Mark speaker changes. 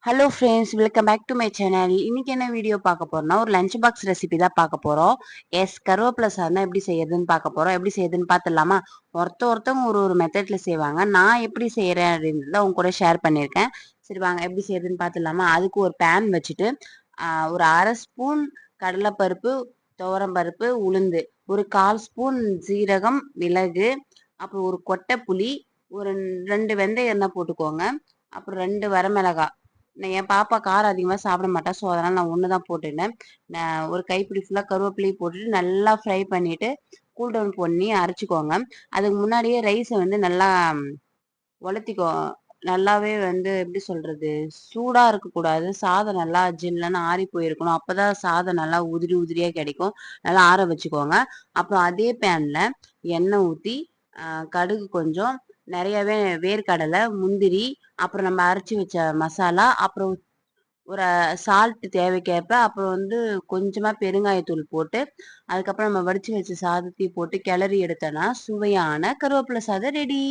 Speaker 1: Hello friends, welcome back to my channel. இன்னைக்கு என்ன video பார்க்க போறோம்னா, ஒரு லஞ்ச் பாக்ஸ் ரெசிபி தான் பார்க்க போறோம். கருவேப்பிலை சாதம் எப்படி செய்யறதுன்னு பார்க்க போறோம். எப்படி செய்யறதுன்னு பார்த்துடலாமா? ஒருத்தவங்க ஒரு மெத்தட்ல செய்வாங்க. நான் எப்படி செய்யறேன் அப்படின்றத உங்க கூட ஷேர் பண்ணியிருக்கேன். சரி வாங்க எப்படி செய்யறதுன்னு பார்த்துடலாமா? அதுக்கு ஒரு பேன் வச்சுட்டு ஒரு 1/2 ஸ்பூன் கடலைப்பருப்பு, துவரம்பருப்பு, உளுந்து, ஒரு 1/4 ஸ்பூன் சீரகம், மிளகு, அப்புறம் ஒரு கொட்டை புளி, ஒரு 2 வெந்தயம் எண்ணெய் போட்டுக்கோங்க. அப்புறம் 2 வரமிளகாய். என் பாப்பா காரம் அதிகமாக சாப்பிட மாட்டா. ஸோ அதனால் நான் ஒன்று தான் போட்டுட்டேன். நான் ஒரு கைப்பிடி ஃபுல்லாக கருவேப்பிலையும் போட்டுட்டு நல்லா ஃப்ரை பண்ணிவிட்டு கூல் டவுன் பண்ணி அரைச்சிக்கோங்க. அதுக்கு முன்னாடியே ரைஸை வந்து நல்லா உலர்த்திக்கோ. நல்லாவே வந்து எப்படி சொல்கிறது, சூடாக இருக்கக்கூடாது. சாதம் நல்லா ஜில்லுன்னு ஆறி போயிருக்கணும். அப்போ தான் சாதம் நல்லா உதிரி உதிரியாக கிடைக்கும். நல்லா ஆற வச்சுக்கோங்க. அப்புறம் அதே பேனில் எண்ணெய் ஊற்றி கடுகு கொஞ்சம், நிறையவே வேர்க்கடலை, முந்திரி, அப்புறம் நம்ம அரைச்சி வச்ச மசாலா, அப்புறம் ஒரு சால்ட் தேவைக்கேற்ப, அப்புறம் வந்து கொஞ்சமா பெருங்காயத்தூள் போட்டு, அதுக்கப்புறம் நம்ம வடிச்சு வச்ச சாதத்தையும் போட்டு கிளறி எடுத்தோன்னா சுவையான கருவேப்பிலை சாதம் ரெடி.